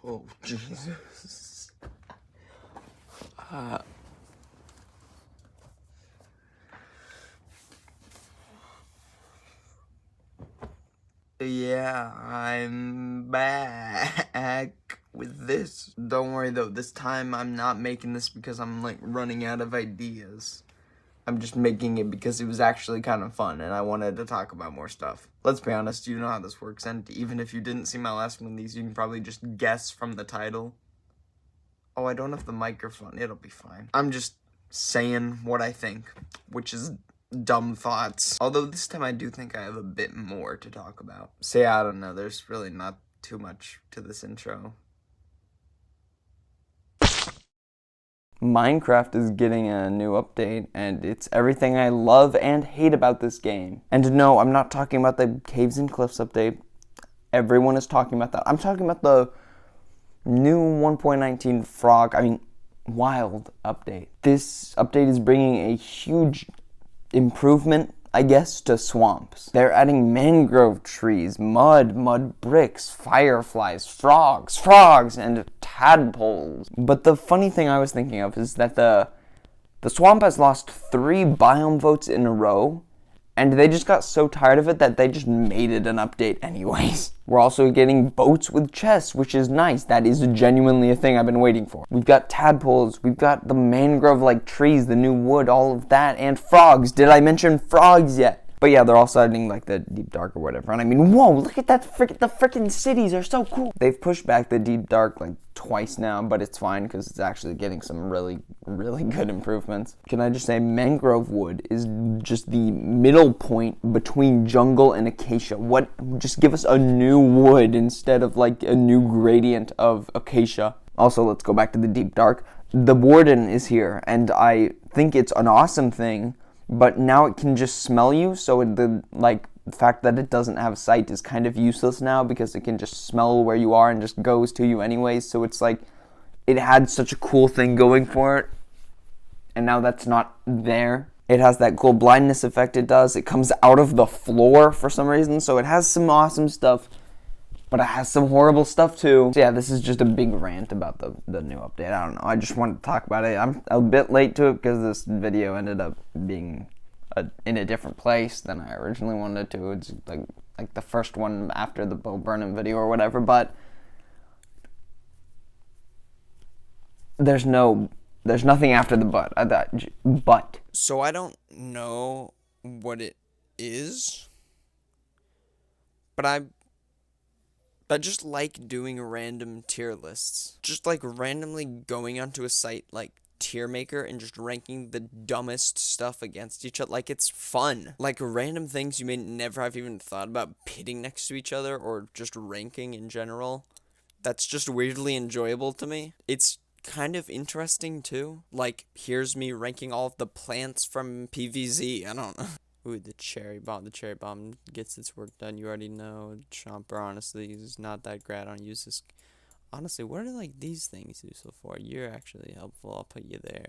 Oh, Jesus. Yeah, I'm back with this. Don't worry though, this time I'm not making this because I'm like running out of ideas. I'm just making it because it was actually kind of fun and I wanted to talk about more stuff. Let's be honest, you know how this works, and even if you didn't see my last one of these, you can probably just guess from the title. Oh, I don't have the microphone. It'll be fine. I'm just saying what I think, which is dumb thoughts. Although this time I do think I have a bit more to talk about. Say, I don't know. There's really not too much to this intro. Minecraft is getting a new update, and it's everything I love and hate about this game. And no, I'm not talking about the Caves and Cliffs update. Everyone is talking about that. I'm talking about the new 1.19 Wild update. This update is bringing a huge improvement, I guess, to swamps. They're adding mangrove trees, mud bricks, fireflies, frogs, and tadpoles. But the funny thing I was thinking of is that the swamp has lost 3 biome votes in a row, and they just got so tired of it that they just made it an update anyways. We're also getting boats with chests, which is nice. That is genuinely a thing I've been waiting for. We've got tadpoles, we've got the mangrove-like trees, the new wood, all of that, and frogs. Did I mention frogs yet? But yeah, they're also adding like the deep dark or whatever. And I mean, whoa, look at that, the freaking cities are so cool. They've pushed back the deep dark like twice now, but it's fine because it's actually getting some really good improvements. Can I just say mangrove wood is just the middle point between jungle and acacia. Just give us a new wood instead of like a new gradient of acacia. Also, let's go back to the deep dark. The warden is here, and I think it's an awesome thing. But now it can just smell you, so the fact that it doesn't have sight is kind of useless now because it can just smell where you are and just goes to you anyways. So it's like it had such a cool thing going for it, and now that's not there. It has that cool blindness effect it does. It comes out of the floor for some reason, so it has some awesome stuff, but it has some horrible stuff too. So yeah, this is just a big rant about the new update. I don't know. I just wanted to talk about it. I'm a bit late to it because this video ended up being in a different place than I originally wanted to. It's like the first one after the Bo Burnham video or whatever, but there's nothing after the but. So I don't know what it is, but I just like doing random tier lists. Just like randomly going onto a site like Tier Maker and just ranking the dumbest stuff against each other. Like, it's fun. Like, random things you may never have even thought about pitting next to each other or just ranking in general. That's just weirdly enjoyable to me. It's kind of interesting too. Like, here's me ranking all of the plants from PvZ. I don't know. Ooh, the cherry bomb. The cherry bomb gets its work done. You already know. Chomper, honestly, is not that great. I don't use this. Honestly, what are, like, these things useful for? You're actually helpful. I'll put you there.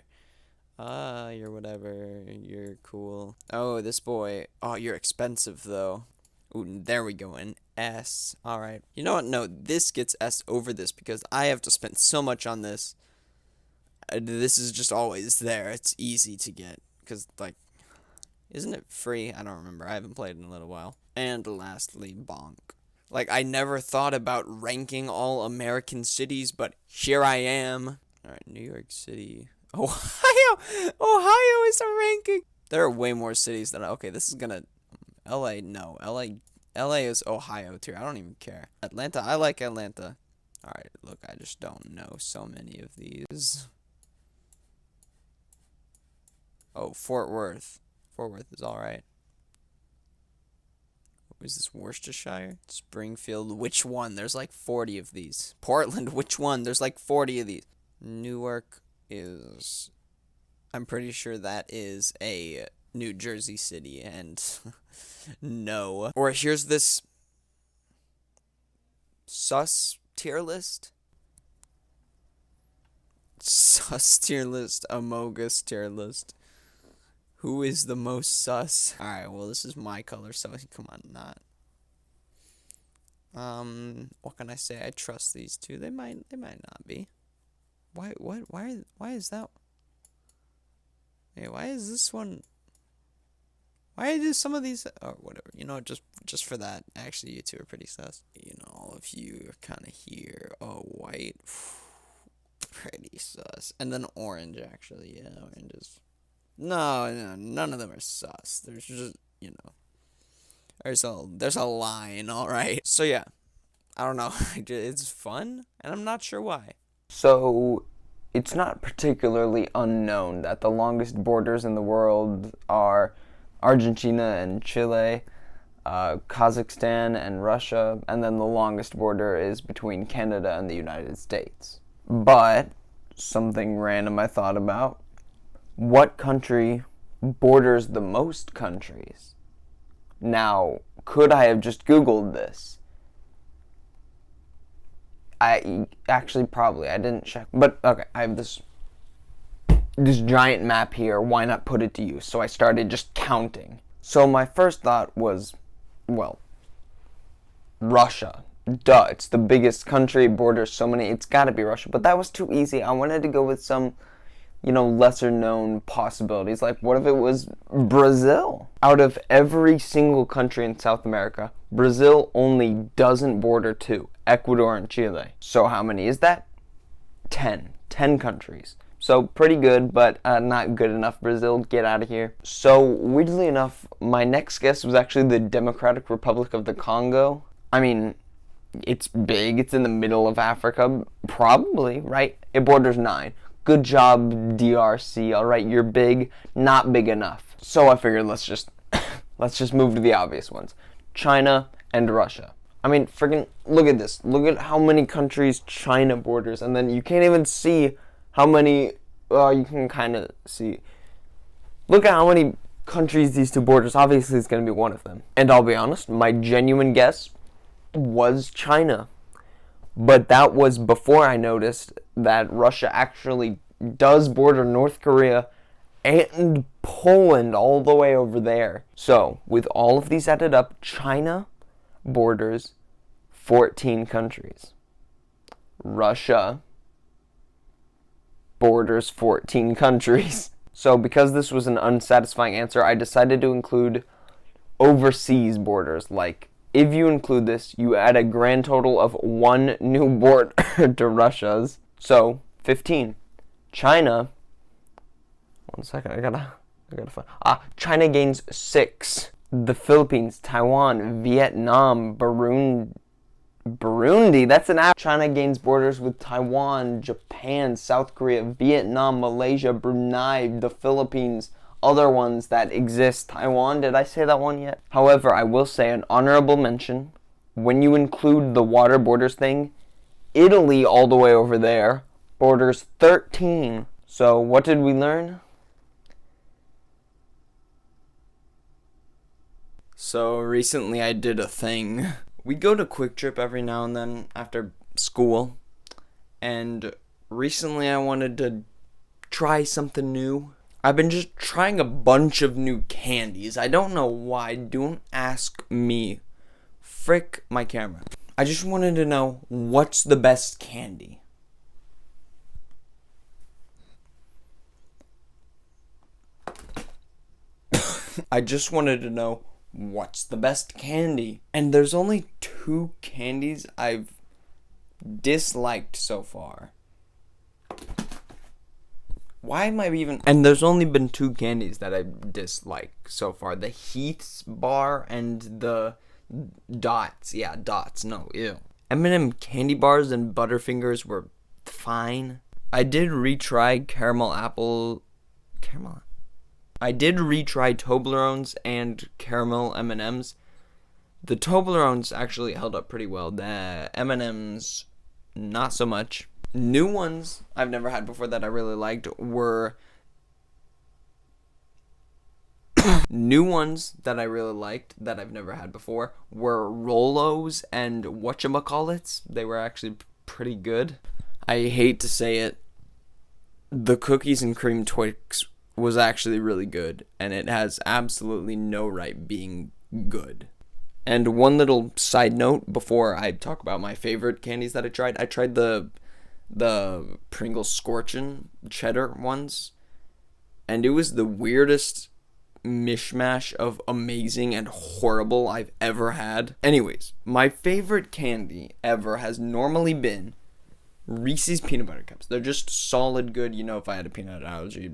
You're whatever. You're cool. Oh, this boy. Oh, you're expensive, though. Ooh, there we go. An S. Alright. You know what? No, this gets S over this because I have to spend so much on this. This is just always there. It's easy to get. Because, like, isn't it free? I don't remember. I haven't played in a little while. And lastly, bonk. Like, I never thought about ranking all American cities, but here I am. Alright, New York City. Ohio! Ohio is a ranking! There are way more cities than... Okay, this is gonna... LA, no. LA is Ohio tier. I don't even care. Atlanta, I like Atlanta. Alright, look, I just don't know so many of these. Oh, Fort Worth. Fort Worth is alright. Is this Worcestershire? Springfield, which one? There's like 40 of these. Portland, which one? There's like 40 of these. Newark is... I'm pretty sure that is a New Jersey city, and no. Or here's this sus tier list. Sus tier list, Amogus tier list. Who is the most sus? Alright, well, this is my color, so come on, not. What can I say? I trust these two. They might not be. Why is that? Hey, why is this one? Why do some of these? Oh, whatever. Just for that. Actually, you two are pretty sus. All of you are kind of here. Oh, white, pretty sus. And then orange, actually. Yeah, orange is. No, no, none of them are sus. There's just there's a line. All right. So yeah, I don't know. It's fun, and I'm not sure why. So, it's not particularly unknown that the longest borders in the world are Argentina and Chile, Kazakhstan and Russia, and then the longest border is between Canada and the United States. But, something random I thought about, what country borders the most countries? Now, could I have just Googled this? I actually probably I didn't check, but okay, I have this giant map here. Why not put it to use? So I started just counting. So my first thought was, well, Russia. Duh, it's the biggest country, borders so many. It's got to be Russia. But that was too easy. I wanted to go with some lesser known possibilities. Like, what if it was Brazil? Out of every single country in South America, Brazil only doesn't border two, Ecuador and Chile. So how many is that? 10. 10 countries. So pretty good, but not good enough. Brazil, get out of here. So weirdly enough, my next guess was actually the Democratic Republic of the Congo. I mean, it's big. It's in the middle of Africa. Probably, right? It borders 9. Good job, DRC. All right, you're big, not big enough. So I figured let's just move to the obvious ones. China and Russia. I mean, friggin' look at this. Look at how many countries China borders, and then you can't even see how many. You can kind of see. Look at how many countries these two borders. Obviously, it's going to be one of them. And I'll be honest, my genuine guess was China. But that was before I noticed that Russia actually does border North Korea and Poland all the way over there. So, with all of these added up, China borders 14 countries. Russia borders 14 countries. So, because this was an unsatisfying answer, I decided to include overseas borders, like if you include this, you add a grand total of 1 new border to Russia's. So, 15. China. 1 second, I gotta find. China gains 6. The Philippines, Taiwan, Vietnam, Burundi. That's an app. China gains borders with Taiwan, Japan, South Korea, Vietnam, Malaysia, Brunei, the Philippines. Other ones that exist. Taiwan, did I say that one yet? However, I will say an honorable mention. When you include the water borders thing, Italy all the way over there borders 13. So what did we learn? So recently I did a thing. We go to Quick Trip every now and then after school. And recently I wanted to try something new. I've been just trying a bunch of new candies. I don't know why. Don't ask me. Frick my camera. I just wanted to know what's the best candy. I just wanted to know what's the best candy. And there's only 2 candies I've disliked so far. Why am I even... And there's only been 2 candies that I dislike so far. The Heath's bar and the Dots. Yeah, Dots. No, ew. M&M candy bars and Butterfingers were fine. I did retry I did retry Toblerones and caramel M&Ms. The Toblerones actually held up pretty well. The M&Ms, not so much. New ones I've never had before that I really liked were new ones that I really liked that I've never had before were Rolos and whatchamacallits. They were actually pretty good. I hate to say it, the cookies and cream Twix was actually really good, and it has absolutely no right being good. And one little side note before I talk about my favorite candies that I tried the Pringles Scorchin' cheddar ones, and it was the weirdest mishmash of amazing and horrible I've ever had. Anyways, my favorite candy ever has normally been Reese's Peanut Butter Cups. They're just solid good, if I had a peanut allergy.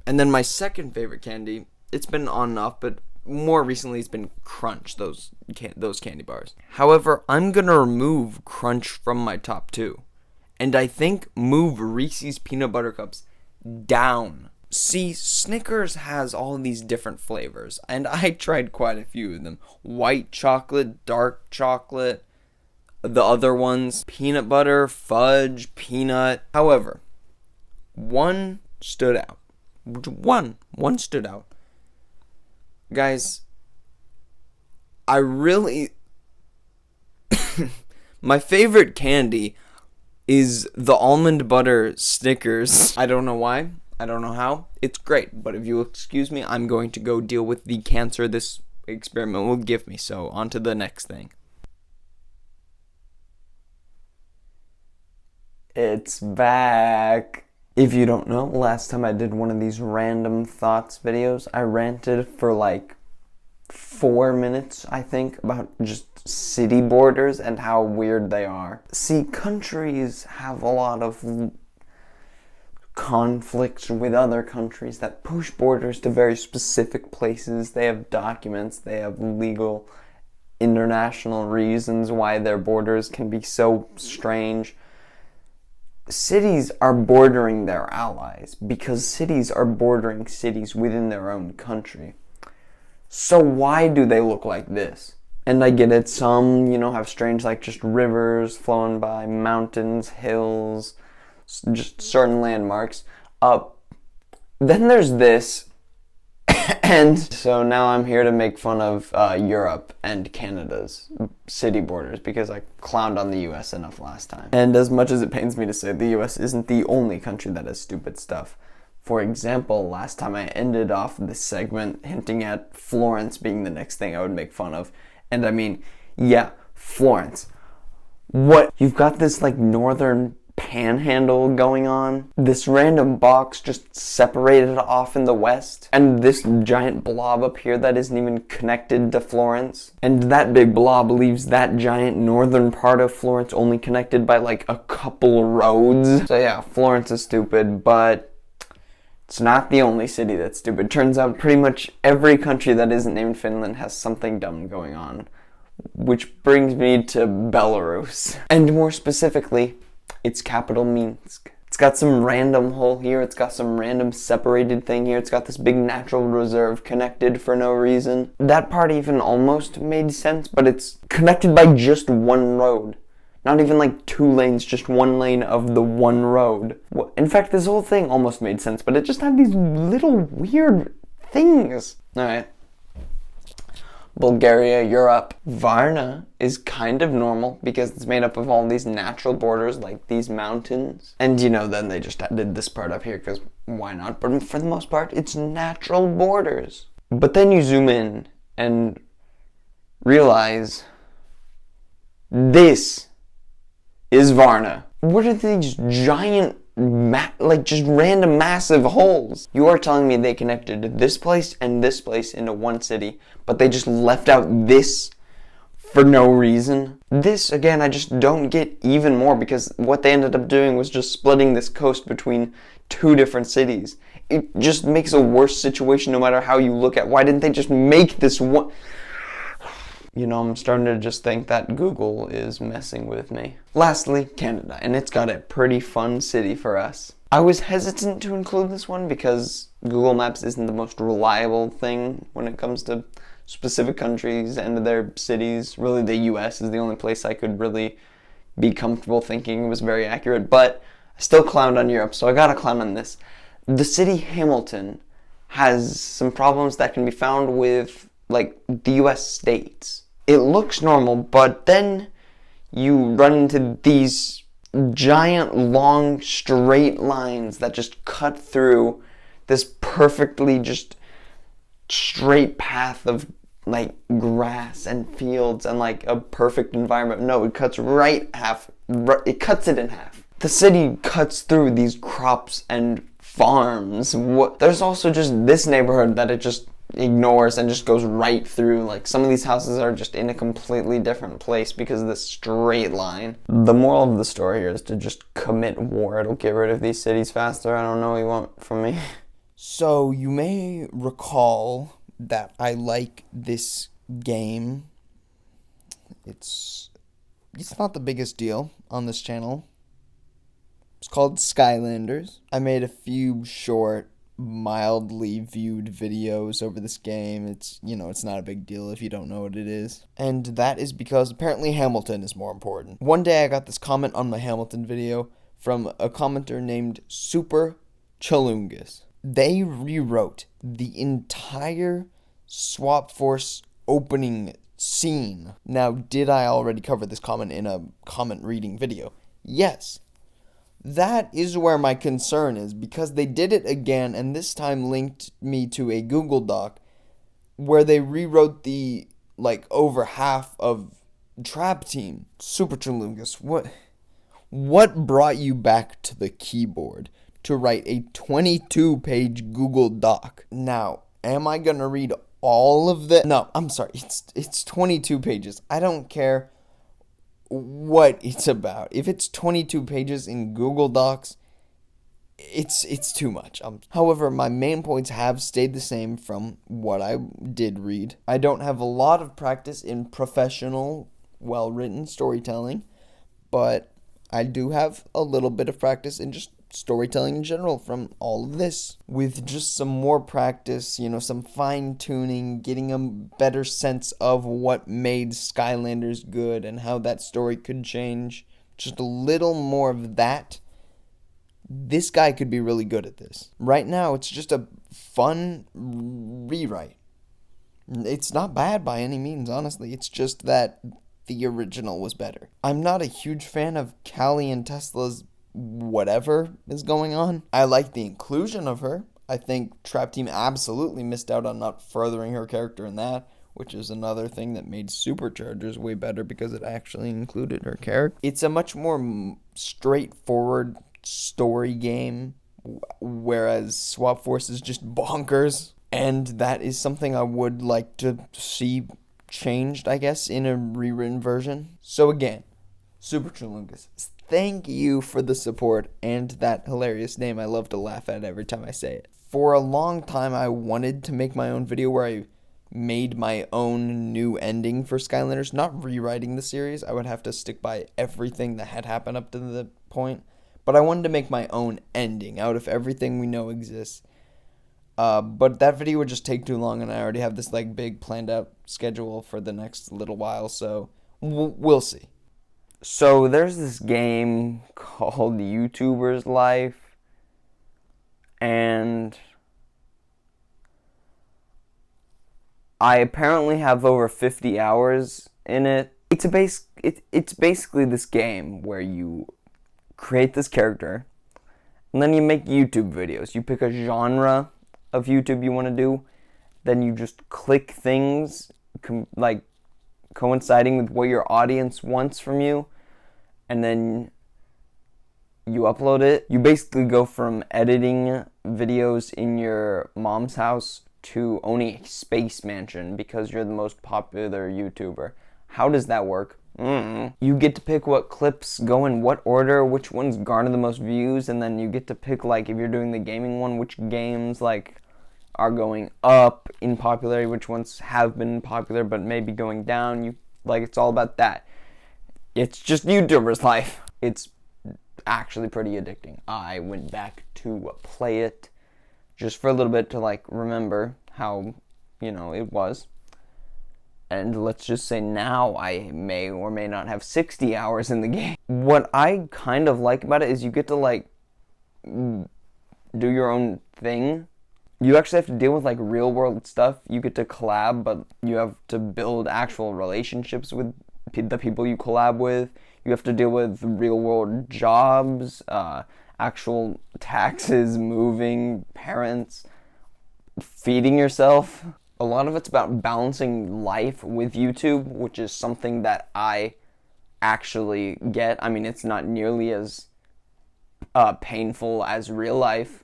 And then my second favorite candy, it's been on and off, but more recently it's been Crunch, those candy bars. However, I'm gonna remove Crunch from my top two, and I think move Reese's Peanut Butter Cups down. See, Snickers has all of these different flavors, and I tried quite a few of them. White chocolate, dark chocolate, the other ones, peanut butter, fudge, peanut. However, one stood out. One stood out. Guys, I really... my favorite candy is the almond butter Snickers. I don't know why. I don't know how. It's great, but if you'll excuse me, I'm going to go deal with the cancer this experiment will give me. So, on to the next thing. It's back. If you don't know, last time I did one of these random thoughts videos, I ranted for like 4 minutes, I think, about just city borders and how weird they are. See, countries have a lot of conflicts with other countries that push borders to very specific places. They have documents, they have legal international reasons why their borders can be so strange. Cities are bordering their allies because cities are bordering cities within their own country. So why do they look like this? And I get it, some, have strange, just rivers flowing by, mountains, hills, just certain landmarks. Then there's this, and so now I'm here to make fun of Europe and Canada's city borders because I clowned on the US enough last time. And as much as it pains me to say, the US isn't the only country that has stupid stuff. For example, last time I ended off this segment hinting at Florence being the next thing I would make fun of. And I mean, yeah, Florence. What? You've got this northern panhandle going on, this random box just separated off in the west, and this giant blob up here that isn't even connected to Florence, and that big blob leaves that giant northern part of Florence only connected by a couple roads. So yeah, Florence is stupid, but it's not the only city that's stupid. Turns out pretty much every country that isn't named Finland has something dumb going on, which brings me to Belarus, and more specifically, its capital, Minsk. It's got some random hole here, it's got some random separated thing here, it's got this big natural reserve connected for no reason. That part even almost made sense, but it's connected by just one road. Not even 2 lanes, just 1 lane of the one road. In fact, this whole thing almost made sense, but it just had these little weird things. Alright. Bulgaria, Europe. Varna is kind of normal because it's made up of all these natural borders like these mountains. And then they just did this part up here because why not? But for the most part, it's natural borders. But then you zoom in and realize this is Varna. What are these giant just random massive holes? You are telling me they connected this place and this place into one city, but they just left out this for no reason? This, again, I just don't get even more because what they ended up doing was just splitting this coast between 2 different cities. It just makes a worse situation no matter how you look at. Why didn't they just make this one? I'm starting to just think that Google is messing with me. Lastly, Canada, and it's got a pretty fun city for us. I was hesitant to include this one because Google Maps isn't the most reliable thing when it comes to specific countries and their cities. Really, the US is the only place I could really be comfortable thinking was very accurate, but I still clowned on Europe, so I gotta clown on this. The city Hamilton has some problems that can be found with, the US states. It looks normal, but then you run into these giant, long, straight lines that just cut through this perfectly just straight path of like grass and fields and like a perfect environment. No, it cuts it cuts it in half. The city cuts through these crops and farms. There's also just this neighborhood that it just ignores and just goes right through. Like, some of these houses are just in a completely different place because of this straight line. The moral of the story here is to just commit war. It'll get rid of these cities faster. I don't know what you want from me. So you may recall that I like this game. It's not the biggest deal on this channel. It's called Skylanders. I made a few short, mildly viewed videos over this game. It's not a big deal if you don't know what it is. And that is because apparently Hamilton is more important. One day I got this comment on my Hamilton video from a commenter named Super Chaloongis. They rewrote the entire Swap Force opening scene. Now, did I already cover this comment in a comment reading video? Yes. That is where my concern is, because they did it again, and this time linked me to a Google Doc where they rewrote the, over half of Trap Team. Super Chaloongis, what brought you back to the keyboard to write a 22-page Google Doc? Now, am I gonna read all of the... No, I'm sorry, it's 22 pages. I don't care what it's about. If it's 22 pages in Google Docs, it's too much. However, my main points have stayed the same from what I did read. I don't have a lot of practice in professional, well-written storytelling, but I do have a little bit of practice in just storytelling in general from all of this. With just some more practice, some fine-tuning, getting a better sense of what made Skylanders good and how that story could change, just a little more of that, this guy could be really good at this. Right now, it's just a fun rewrite. It's not bad by any means, honestly. It's just that the original was better. I'm not a huge fan of Callie and Tesla's whatever is going on. I like the inclusion of her. I think Trap Team absolutely missed out on not furthering her character in that, which is another thing that made Superchargers way better because it actually included her character. It's a much more straightforward story game, whereas Swap Force is just bonkers, and that is something I would like to see changed, I guess, in a rewritten version. So again, Super Chaloongis, thank you for the support and that hilarious name I love to laugh at every time I say it. For a long time, I wanted to make my own video where I made my own new ending for Skylanders, not rewriting the series. I would have to stick by everything that had happened up to the point, but I wanted to make my own ending out of everything we know exists. But that video would just take too long, and I already have this big planned out schedule for the next little while, so we'll see. So there's this game called YouTuber's Life, and I apparently have over 50 hours in it. It's basically this game where you create this character, and then you make YouTube videos. You pick a genre of YouTube you want to do, then you just click things coinciding with what your audience wants from you, and then you upload it. You basically go from editing videos in your mom's house to owning a space mansion because you're the most popular YouTuber. How does that work? You get to pick what clips go in what order, which ones garner the most views, and then you get to pick, if you're doing the gaming one, which games are going up in popularity, which ones have been popular but maybe going down. It's all about that. It's just YouTuber's life. It's actually pretty addicting. I went back to play it just for a little bit to remember how, it was. And let's just say now I may or may not have 60 hours in the game. What I kind of like about it is you get to do your own thing. You actually have to deal with real world stuff. You get to collab, but you have to build actual relationships with the people you collab with. You have to deal with real world jobs, actual taxes, moving, parents, feeding yourself. A lot of it's about balancing life with YouTube, which is something that I actually get. I mean, it's not nearly as painful as real life,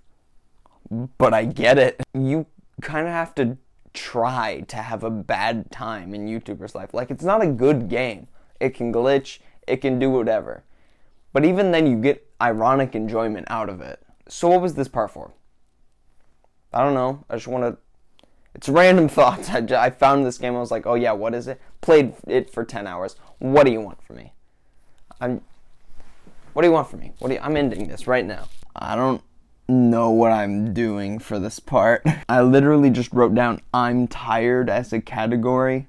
but I get it. You kind of have to try to have a bad time in YouTuber's life. Like, it's not a good game. It can glitch, it can do whatever. But even then, you get ironic enjoyment out of it. So what was this part for? I don't know. I just want to... It's random thoughts. I found this game. I was like, oh yeah, what is it? Played it for 10 hours. What do you want from me? What do you want from me? I'm ending this right now. I don't know what I'm doing for this part. I literally just wrote down I'm tired as a category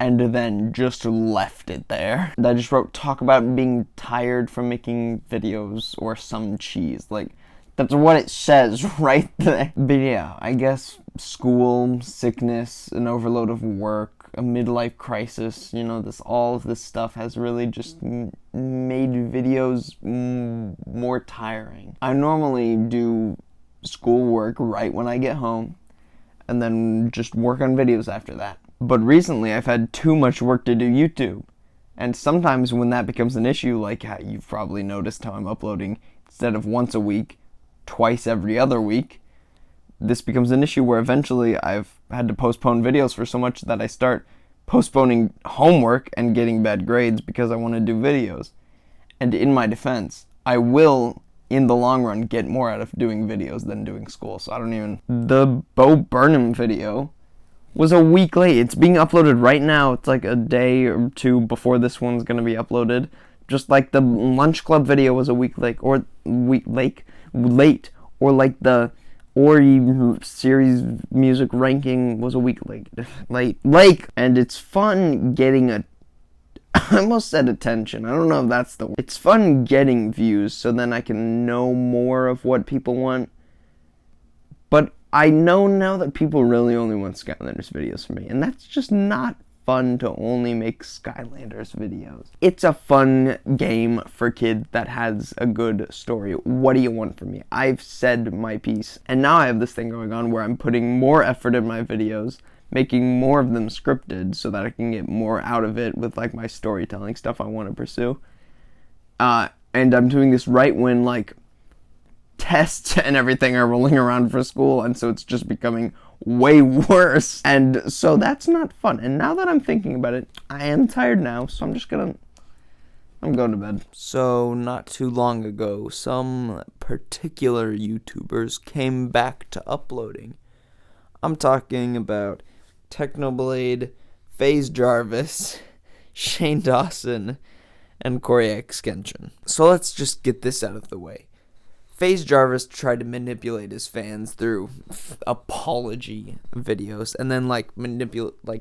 and then just left it there. I just wrote talk about being tired from making videos or some cheese. Like, that's what it says right there. But yeah, I guess school, sickness, an overload of work, a midlife crisis, all of this stuff has really just made videos more tiring. I normally do schoolwork right when I get home and then just work on videos after that. But recently I've had too much work to do YouTube. And sometimes when that becomes an issue, like how you've probably noticed how I'm uploading instead of once a week, twice every other week, this becomes an issue where eventually I've had to postpone videos for so much that I start postponing homework and getting bad grades because I want to do videos. And in my defense, I will, in the long run, get more out of doing videos than doing school. So the Bo Burnham video was a week late. It's being uploaded right now. It's like a day or two before this one's going to be uploaded. Just like the Lunch Club video was a week late, or like the Ori series music ranking was a week late. And it's fun getting I almost said attention. I don't know if that's the word. It's fun getting views so then I can know more of what people want. But I know now that people really only want Skylanders videos from me, and that's just not fun to only make Skylanders videos. It's a fun game for kids that has a good story. What do you want from me? I've said my piece, and now I have this thing going on where I'm putting more effort in my videos, making more of them scripted so that I can get more out of it with like my storytelling stuff I want to pursue. And I'm doing this right when like tests and everything are rolling around for school, and so it's just becoming way worse, and so that's not fun. And now that I'm thinking about it, I am tired now, so I'm going to bed. So not too long ago, some particular YouTubers came back to uploading. I'm talking about Technoblade, FaZe Jarvis, Shane Dawson, and Corey X Genshin. So let's just get this out of the way. FaZe Jarvis tried to manipulate his fans through apology videos, and then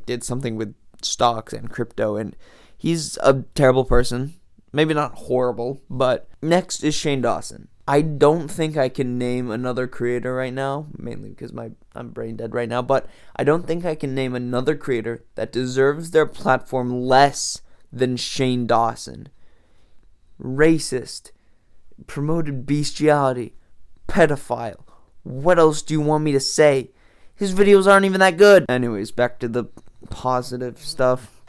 did something with stocks and crypto, and he's a terrible person. Maybe not horrible, but next is Shane Dawson. I don't think I can name another creator right now, mainly because I'm brain dead right now, but I don't think I can name another creator that deserves their platform less than Shane Dawson. Racist, promoted bestiality, pedophile. What else do you want me to say? His videos aren't even that good. Anyways, back to the positive stuff.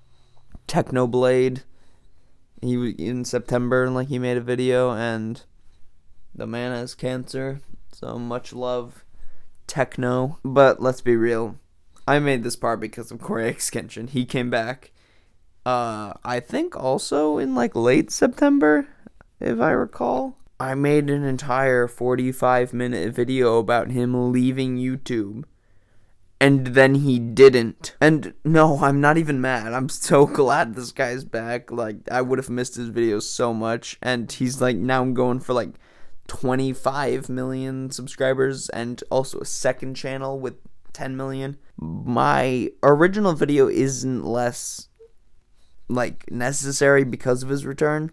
Technoblade. He was in September, he made a video, and the man has cancer. So much love, Techno. But let's be real. I made this part because of Corey X Genshin. He came back. I think also in late September, if I recall. I made an entire 45-minute video about him leaving YouTube, and then he didn't. And no, I'm not even mad. I'm so glad this guy's back. I would have missed his videos so much, and he's now going for 25 million subscribers, and also a second channel with 10 million. My original video isn't less necessary because of his return.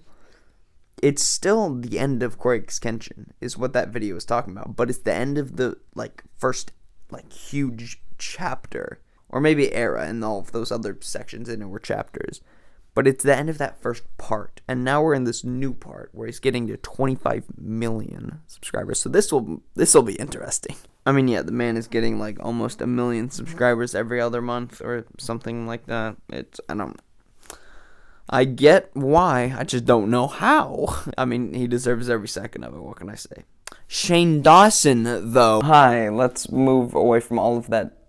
It's still the end of Corey X Genshin is what that video is talking about, but it's the end of the first huge chapter, or maybe era, and all of those other sections in it were chapters. But it's the end of that first part, and now we're in this new part where he's getting to 25 million subscribers. So this will be interesting. I mean, yeah, the man is getting like almost 1 million subscribers every other month or something like that. I get why, I just don't know how. I mean, he deserves every second of it. What can I say? Shane Dawson, though. Hi, let's move away from all of that.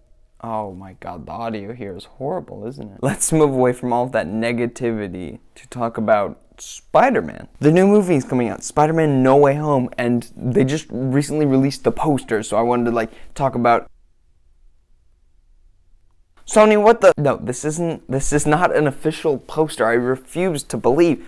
Oh my god, the audio here is horrible, isn't it? Let's move away from all of that negativity to talk about Spider-Man. The new movie is coming out, Spider-Man No Way Home, and they just recently released the poster, so I wanted to talk about. Sony, what the? No, this is not an official poster. I refuse to believe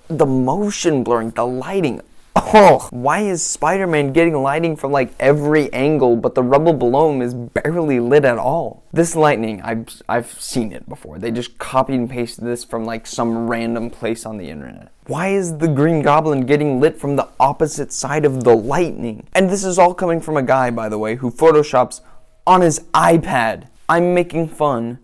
the motion blurring, the lighting. Oh, why is Spider-Man getting lighting from every angle, but the rubble below him is barely lit at all? This lightning, I've seen it before. They just copied and pasted this from some random place on the internet. Why is the Green Goblin getting lit from the opposite side of the lightning? And this is all coming from a guy, by the way, who photoshops on his iPad. I'm making fun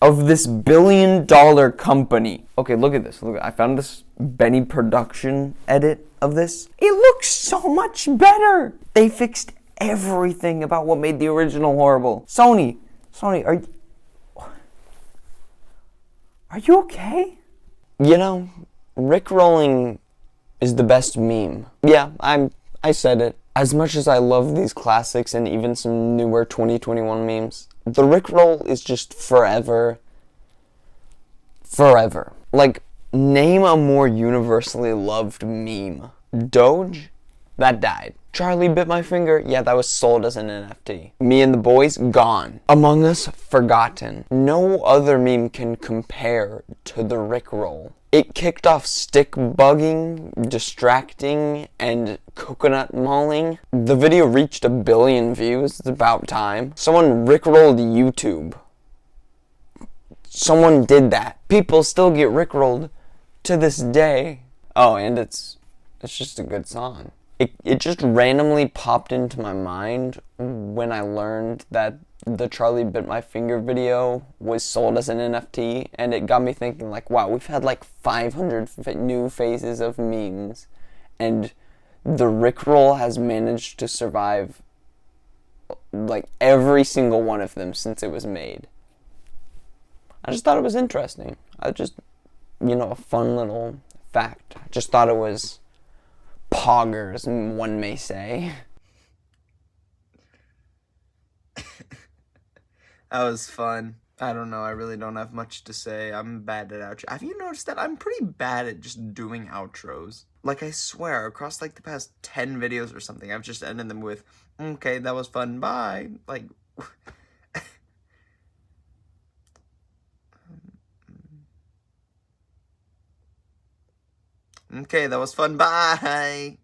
of this billion-dollar company. Okay, look at this. I found this Benny production edit of this. It looks so much better. They fixed everything about what made the original horrible. Sony, are you okay? You know, Rickrolling is the best meme. Yeah, I said it. As much as I love these classics and even some newer 2021 memes, the Rickroll is just forever. Name a more universally loved meme. Doge? That died. Charlie bit my finger? Yeah, that was sold as an NFT. Me and the boys? Gone. Among Us? Forgotten. No other meme can compare to the Rickroll. It kicked off stick bugging, distracting, and coconut mauling. The video reached 1 billion views. It's about time. Someone Rickrolled YouTube. Someone did that. People still get Rickrolled to this day. Oh, and it's just a good song. It just randomly popped into my mind when I learned that the Charlie Bit My Finger video was sold as an NFT, and it got me thinking wow, we've had 500 new phases of memes, and the Rickroll has managed to survive every single one of them since it was made. I just thought it was interesting. A fun little fact. I just thought it was poggers, one may say. That was fun. I don't know. I really don't have much to say. I'm bad at outro. Have you noticed that I'm pretty bad at just doing outros? I swear, across the past 10 videos or something, I've just ended them with, okay, that was fun, bye. Okay, that was fun, bye.